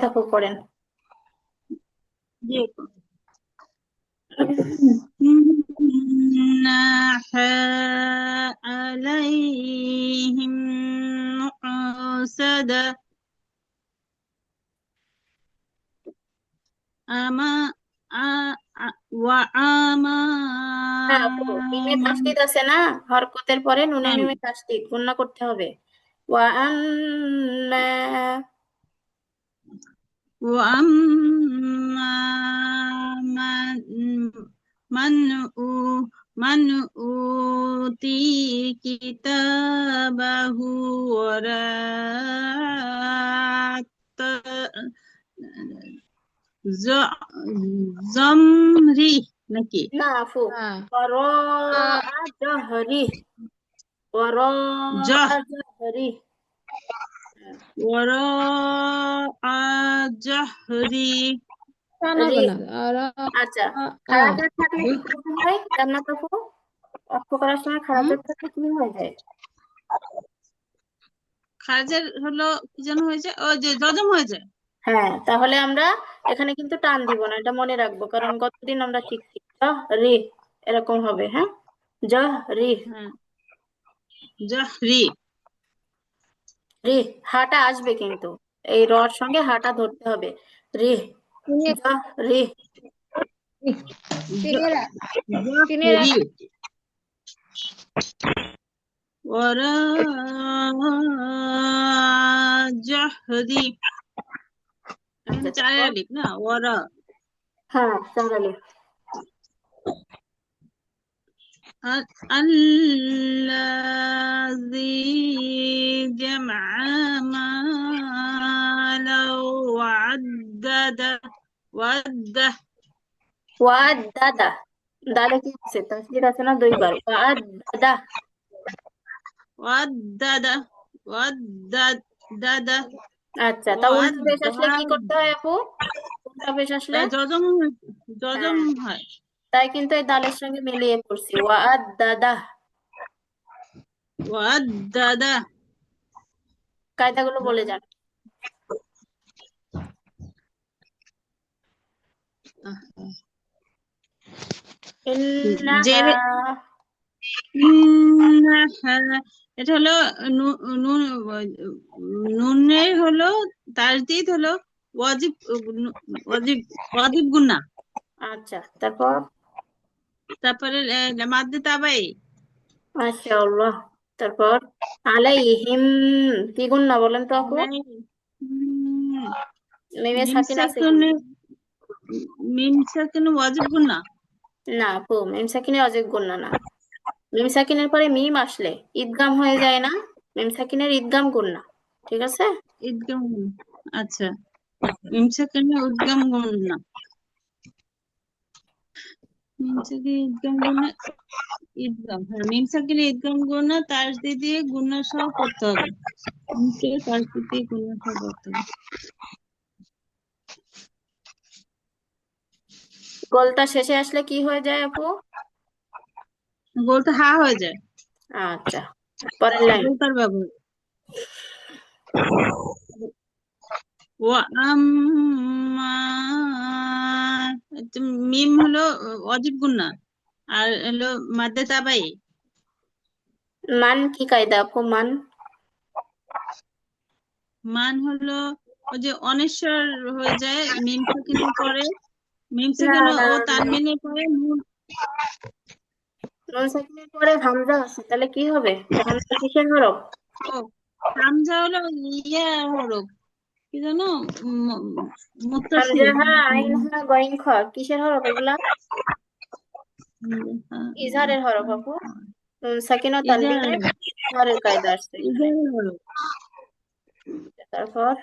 আপু পড়েন। জি إنا عليهم مؤصدة أما وأما হ্যাঁ আপু, মিমে তাসদিদ আছে না, হরকতের পরে নুনে মিমে তাসদিদ গুণনা করতে হবে। ওয়া আম্মা। وأما من أو- من أوتي كتابه وراء জ- জমরি নাকি না আপু, হ্যাঁ ওয়ারা জাহরি, ওয়ারা জহ জাহরি। ওরা জহরি টানা রি। গোনা আর আচ্ছা, খারাজের থাকলে কি করতে হয় জান্নাত আপু? অর্থ করার সময় খারাজের থাকলে কি হয়ে যায়? খারাজের হলো কি যেন হয়ে যায়, ও যে জজম হয়ে যায়। হ্যাঁ, তাহলে আমরা এখানে কিন্তু টান দিব না, এটা মনে রাখবো, কারণ গতদিন আমরা শিখছি রি এরকম হবে। হ্যাঁ, রি। হ্যাঁ, জহরি। রি, হাটা আসবে কিন্তু এই রর সঙ্গে হাটা ধরতে হবে। রি, রি। তিনের তিনের জহরি ওরা জহরি। আচ্ছা, চার তারপর? আলিফ না, ওরা। হ্যাঁ, চারালি। الذي جمع مالا وعدده ওয়াদ দাদা, দালে কি আছে? তাসদিদ আছে না দুইবার? ওয়াদ দাদা। وعدده وعدده আচ্ছা, তা উল্টা পেশ আসলে কি وعدها করতে হয় আপু? উল্টা পেশ আসলে? যজম যজম হ্যাঁ, হয়। তাই কিন্তু এই দালের সঙ্গে মিলিয়ে পড়ছি, ওয়াদ দাদা। وعدده কায়দাগুলো বলে যান। যে ইন্নাহা। এটা হলো নুনের হলো তাসদিদ হলো ওয়াজিব, ওয়াজিব ওয়াজিব গুন্না। আচ্ছা, তারপর? তারপরে মাদ্দে তাবাই। মাশাআল্লাহ। তারপর? আলাইহিম, কি গুণ না বলেন তো আপু? মিমে মিম সাকিন আছে সাকিনে, কিন্তু। মিম সাকিনে ওয়াজিব গুন্না। না আপু, মিম সাকিনের অজেব গুণ না। মিম সাকিনের পরে মিম আসলে ঈদগাম হয়ে যায় না? মিম সাকিনের ঈদগাম গুণ না, ঠিক আছে? ঈদগাম গুন্না। আচ্ছা, মিম সাকিনে উদ্গম গুন্না। মিম সাকিনে ঈদগাম গুন্না, ঈদগাম, হ্যাঁ মিম সাকিনে ঈদগাম গুন্না তাসদিদ দিয়ে গুন্না সহ করতে হবে। মিমকে তাসদিদ দিয়ে গুন্না সহ করতে হবে। গোলটা শেষে আসলে কি হয়ে যায় আপু? বলতে হা হয়ে যায়। আচ্ছা, পরের লাইন। গোলতার ব্যবহার। ওয়াম্মা, মিম হলো অজিব গুন্না, আর হলো মাদ্দে তাবাই। মান কি কায়দা আপু, মান? মান হলো ওই যে অনিশ্বর হয়ে যায় মিম সাকিনের পরে, মিম না সাকিন না ও না, তানবিনের পরে নুন। নুন সাকিনের পরে হামজা আছে, তাহলে কি হবে? হামজা কিসের হরফ? ও হামজা হলো ইয়া হরফ, কি জানো, হামজা মুত্তাসিল। হা, আইন হা, গইন খ, কিসের হরফ এগুলা? ইজহারের হরফ আপু। নুন সাকিন ও ইজার, তানবিনের ইজহারের কায়দা আসছে এখানে। ইজার হরফ। তারপর?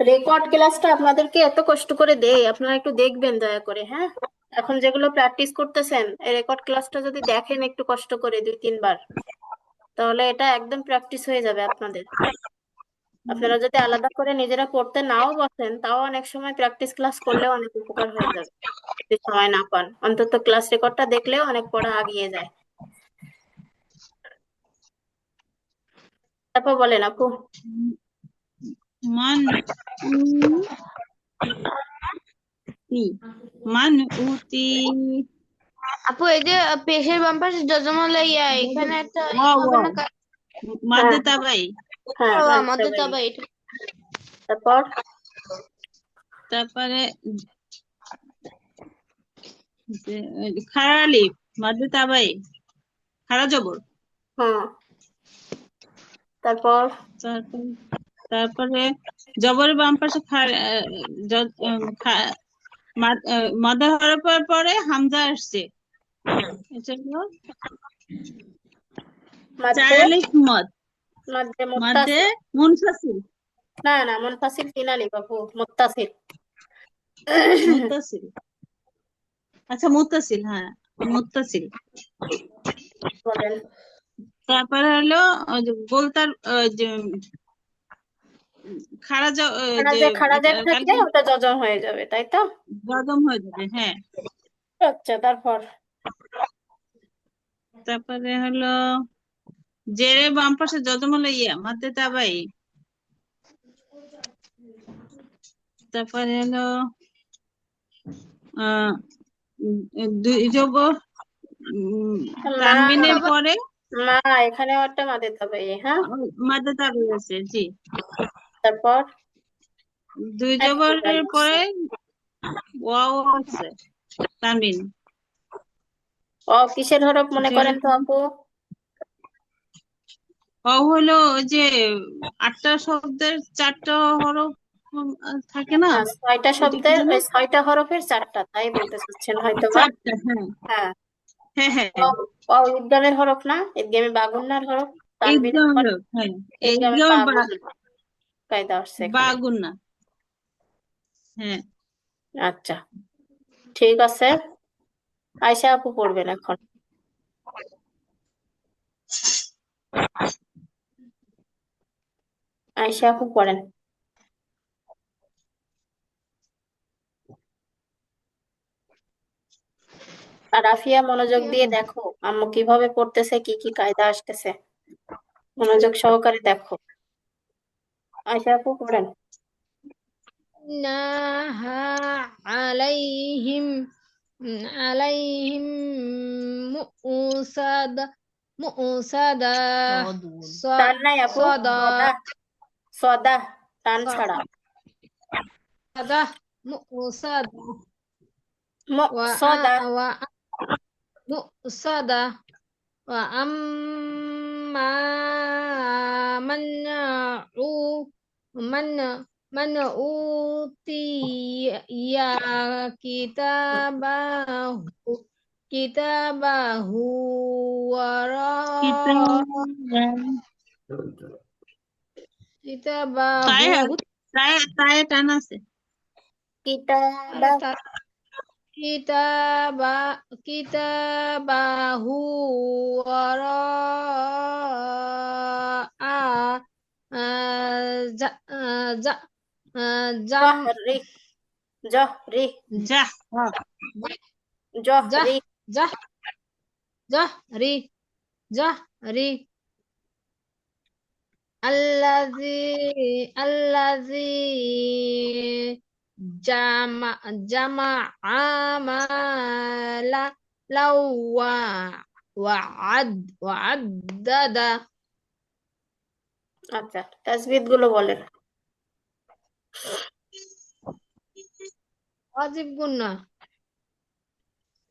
রেকর্ড ক্লাসটা আপনাদেরকে এত কষ্ট করে দেই, আপনারা একটু দেখবেন দয়া করে, হ্যাঁ? এখন যেগুলো প্র্যাকটিস করতেছেন, এই রেকর্ড ক্লাসটা যদি দেখেন একটু কষ্ট করে 2-3 বার, তাহলে এটা একদম প্র্যাকটিস হয়ে যাবে আপনাদের। আপনারা যদি আলাদা করে নিজেরা পড়তে নাও বসেন, তাও অনেক সময় প্র্যাকটিস ক্লাস করলেও অনেক উপকার হয়ে যাবে। যদি সময় না পান, অন্তত ক্লাস রেকর্ডটা দেখলেও অনেক পড়া আগিয়ে যায়। তারপর বলেন আপু। মান উতি মান উতি আপু এই যে পেশের বাম পাশে যজমালা এখানে একটা ওয়াও হবে না ওয়াও মাদ্দে তাবাই হ্যাঁ আমাদের মাদ্দে তবে এটা তারপর তারপরে খাড়া আলিফ মাদ্দে তাবাই খাড়া জবর হ্যাঁ তারপর তারপরে তারপরে জবরের বাম পাশে মাদ্দে হরফের পরে হামজা আসছে এটা হলো চার মাদ্দে আলিফ মদ মাদ্দে মাদ্দে মুত্তাসিল। মুনফাসিল না না মুনফাসিল 3 আলিফ আপু, মুত্তাসিল। মুত্তাসিল আচ্ছা মুত্তাসিল হ্যাঁ মুত্তাসিল বলেন। তারপরে হলো ওই যে গোলতার ওই যে যে খাড়া জের থাকলে কালকে ওটা জজম হয়ে যাবে, তাই তো? গজম হয়ে যাবে হ্যাঁ। আচ্ছা তারপর তারপরে হলো জেরে বাম পাশে যজম হলো ইয়া মাদ্দে তাবাই তারপরে হলো আহ দুই জবর মা, তানবিনের পরে মা এখানেও একটা মাদে তবে, হ্যাঁ। মাদ্দে তাবাই আছে জি। তারপর দুই জবরের পরে ওয়াও আছে তানবিন ও কিসের হরফ মনে করেন তো আপু? ওয়াও হলো ওই যে 8টা শব্দের 4টা হরফ থাকে না হ্যাঁ 6টা ওইটা কি শব্দের যেন ওই 6টা হরফের 4টা, তাই বলতে চাচ্ছেন হয়তো বা। 4টা হ্যাঁ হ্যাঁ হ্যাঁ হ্যাঁ ও ও ইদগামের হরফ না, ইদগামে বাগুন্নার হরফ। তানবিনের একদম পরে হ্যাঁ ইদগামে একদম বাগুন্না কায়দা আসছে এখানে। বাগুন্না হ্যাঁ। আচ্ছা ঠিক আছে, আয়শা আপু পড়বেন এখন। আয়শা আপু পড়েন। আর আফিয়া মনোযোগ দিয়ে দেখো আম্মু কিভাবে পড়তেছে, কি কি কায়দা আসতেছে, মনোযোগ সহকারে দেখো। আয়শা আপু পড়েন। নাহা আলাইহিম আলাইহিম মুসাদা মুসাদা টান নাই আপু, সদা সদা সদা, টান ছাড়া। সদা মুসাদা সদা wa mu'sada wa amma man'u man man'uti ya kitabahu wara তাই kitabahu তাই তাই টান আছে কিতাবা kitabahu wara jam Zuhri Zuhri যা jah Zuhri jah jahri jahri allazi jama amala lawa wa'addada আচ্ছা তাসবিদ গুলো বলেন। wajib গুন্না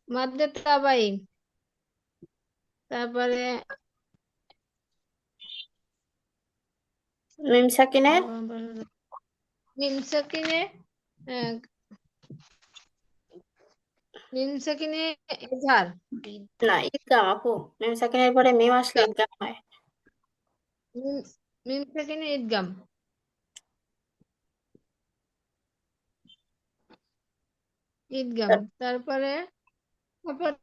মাদ্দে তাবাই তারপরে মিম সাকিনের মিম সাকিনে আহ, মিম সাকিনে ইজহার না ঈদগাম আপু, মিম সাকিনের পরে মিম আসলে ঈদগাম হয়। মিম মিম সাকিনে ইদগাম ইদগাম তারপরে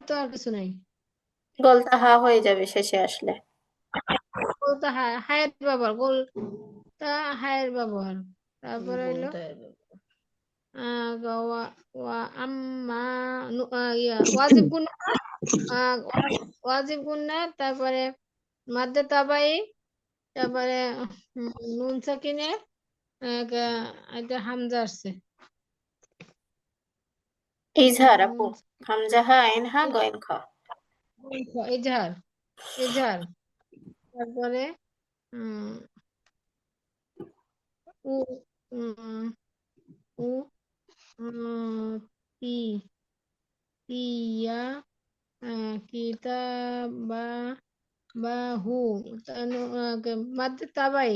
তো আর কিছু নাই গোলতা হা হয়ে যাবে শেষে আসলে। গোলতা হায়ের ব্যবহার গোলতা হায়ের ব্যবহার তারপরে হইলো ওয়া ওয়া আম্মা ওয়াজিব গুন্না ওয়াজিব গুন্না তারপরে মাদ্দে তাবাই তারপরে নুন সাকিনে এটা হামজা আসছে। ইজহার আপু, নুন হামজা হা আইন হা গইন খ। এজাহার, এজাহার। তারপরে উম, উ উম, উ পি পিয়া কিতাবা বাহু মাদ্দে তাবাই।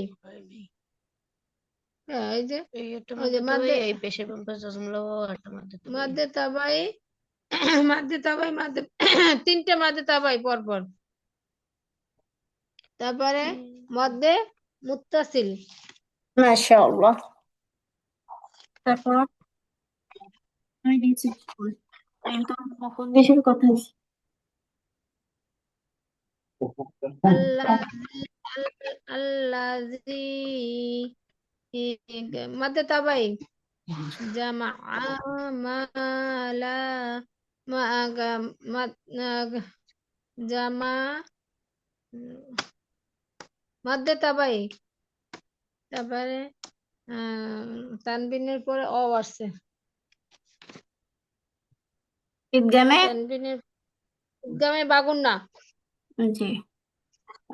হ্যাঁ, এই যে এই একটা ওই যে মধ্যে তবে এই পেশের বাম্পাস জজমলা একটা মধ্যে তবে মাদ্দে তাবাই মাদ্দে তাবাই মাদ্দে তিনটে মাদ্দে তাবাই পরপর। তারপরে মধ্যে মুত্তাসিল। মাশাআল্লাহ। তারপর আমি দিয়েছি স্কুল একদম কখন দেশের কথা আছে। আল্লাজি আল্লাজি মাদ্দে তাবাই জামা মালা মা জামা মাদ্দে তাবাই। তারপরে তানবিনের পরে অ আসছে। ঈদগামে তানবিনের উদ্গামে বাগুন না। জি।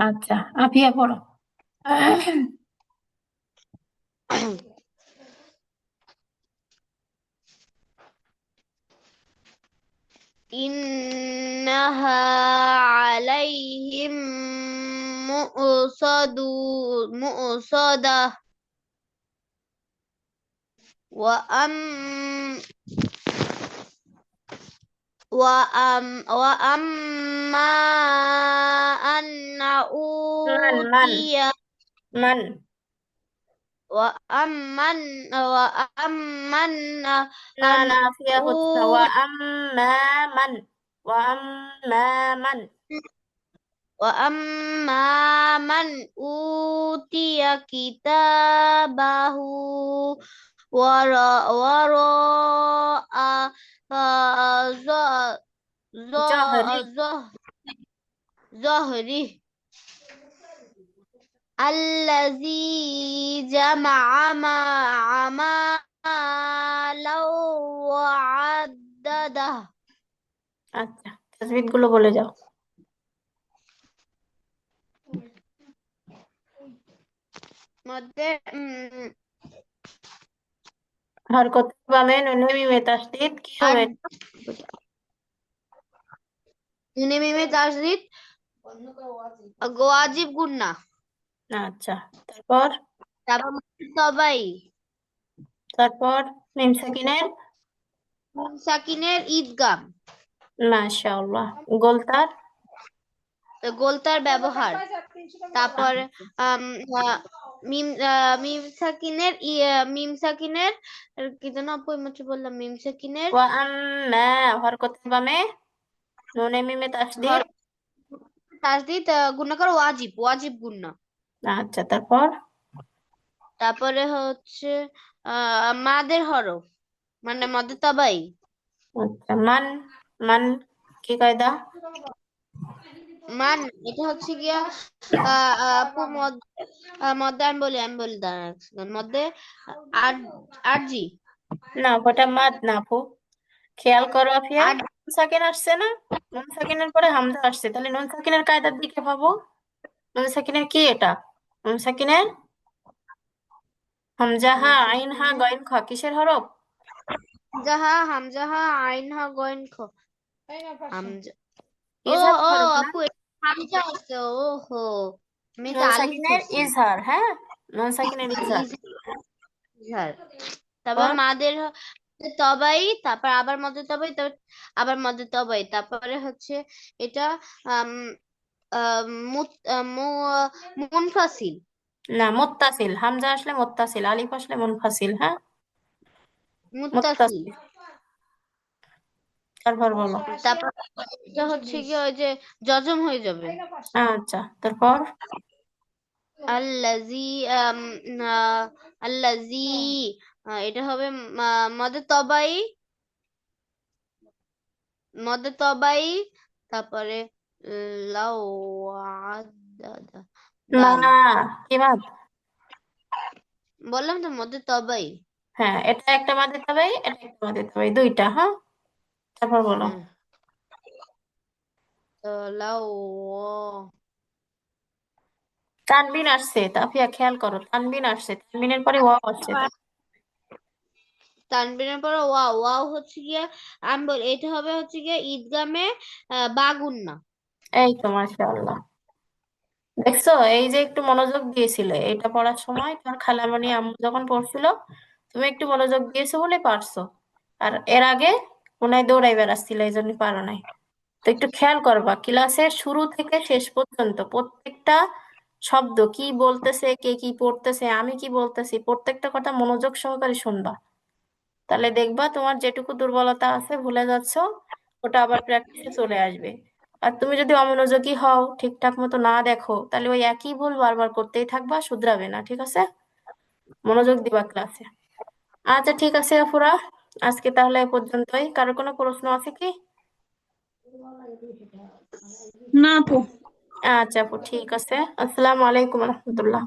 আচ্ছা, আফিয়া পড়ো। إنها عليهم مؤصدة وأم وأما أن মান أوتي মান وأمن وأمن না أن না, আফিয়া হচ্ছে না। ওয়া أوتي আম্মা মান, ওয়া আম্মা মান। وأما من أوتي كتابه وراء জহরি ظهره الذي جمع مالا وعدده আচ্ছা, তাজবিদ গুলো বলে যাও। মধ্যে হরকত বামে নুনে মিমে তাসদীদ কি আর হবে? নুনে মিমে তাসদীদ ওয়াজিব গুন্না। আচ্ছা, তারপর তারপর সবাই তারপর মিম সাকিনের নুন সাকিনের ঈদগাম মাশাআল্লাহ। গোলতার গোলতার ব্যবহার। তারপর আম, আহ, মিম সাকিনের মিম সাকিনের কি যেন আপু এইমাত্র বললাম মিম সাকিনের ওয়া আম্মা হরকত বামে নুনে মিমে তাসদীদ। তাসদিদ গুণা করো ওয়াজিব, ওয়াজিব গুণা। আচ্ছা, তারপর তারপরে হচ্ছে মাদের হরফ মানে মধ্যে তবাই আচ্ছা, মান মান কি কায়দা? মান এটা হচ্ছে গিয়া আপু মধ্যে আমি বলি দাঁড়ান এক সেকেন্ড। মধ্যে আরজি না, ওটা মাদ না আপু। খেয়াল করো আফিয়া, আর নুন সাকিন আসছে না? নুন সাকিনের পরে হামজা আসছে, তাহলে নুন সাকিনের কায়দার দিকে ভাবো। নুন সাকিনের কি এটা? নুন সাকিনের হামজা হা আইন হা গইন খ কিসের হরফ? হামজাহা আইন হা গইন খ হামজা। ও ইজহার ও হরফ না? আপু হামজা আছে। ওহো আমি তো নুন আলিফ সাকিনের ধরছি। ইজহার, হ্যাঁ, নুন সাকিনের ইজহার। ইজহার। তারপর পর মাদের তবাই, তারপর আবার মধ্যে তবাই, তারপর আবার মধ্যে তবাই। তারপরে হচ্ছে এটা আম মুনফাসিল না, মুত্তাসিল। হামজা আসলে মুত্তাসিল, আলিফ আসলে মুনফাসিল। হ্যাঁ, মুত্তাসিল। মুত্তাসিল। তারপর বলো। তারপর এটা হচ্ছে কি ওই যে জজম হয়ে যাবে। আচ্ছা, তারপর আল্লাজি আল্লাজি এটা হবে মদে তবাই, মদে তবাই। তারপরে লাউ আদাদা না, দাল। কি মাদ? বললাম তো মধ্যে তবাই। হ্যাঁ, এটা একটা মাদে তাবাই, এটা একটা মাদে তাবাই, দুইটা। হ্যাঁ, তারপর বলো। হ্যাঁ, তো লাউ তানবিন আসছে, তাফিয়া খেয়াল করো, তানবিন আসছে, তানবিনের পরে ওয়াও আসছে। তানবিনের পরে ওয়াও, ওয়াও হচ্ছে গিয়া আমি বলি এটা হবে হচ্ছে গিয়া ঈদগামে বা গুন্না। এই তো মাশাআল্লাহ, দেখছো? এই যে একটু মনোযোগ দিয়েছিলে এটা পড়ার সময়, তোমার খালামণি আম্মু যখন পড়ছিল, তুমি একটু মনোযোগ দিয়েছো বলে পারছো। আর এর আগে মনে হয় দৌড়াই বেড়াচ্ছিলে, এই জন্য পারো নাই। তো একটু খেয়াল করবা ক্লাসের শুরু থেকে শেষ পর্যন্ত প্রত্যেকটা শব্দ কি বলতেছে, কে কি পড়তেছে, আমি কি বলতেছি, প্রত্যেকটা কথা মনোযোগ সহকারে শুনবা। তাহলে দেখবা তোমার যেটুকু দুর্বলতা আছে ভুলে যাচ্ছ, ওটা আবার প্র্যাকটিসে চলে আসবে। আর তুমি যদি অমনোযোগী হও, ঠিকঠাক মতো না দেখো, তাহলে ওই একই ভুল বারবার করতেই থাকবা, শুধরাবে না। ঠিক আছে? মনোযোগ দিবা ক্লাসে। আচ্ছা ঠিক আছে আপুরা, আজকে তাহলে এ পর্যন্তই। কারো কোনো প্রশ্ন আছে কি? না আপু। আচ্ছা আপু, ঠিক আছে। আসসালামু আলাইকুম রহমতুল্লাহ।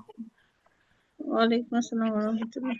ওয়ালাইকুম আসসালাম ওয়া রাহমাতুল্লাহ।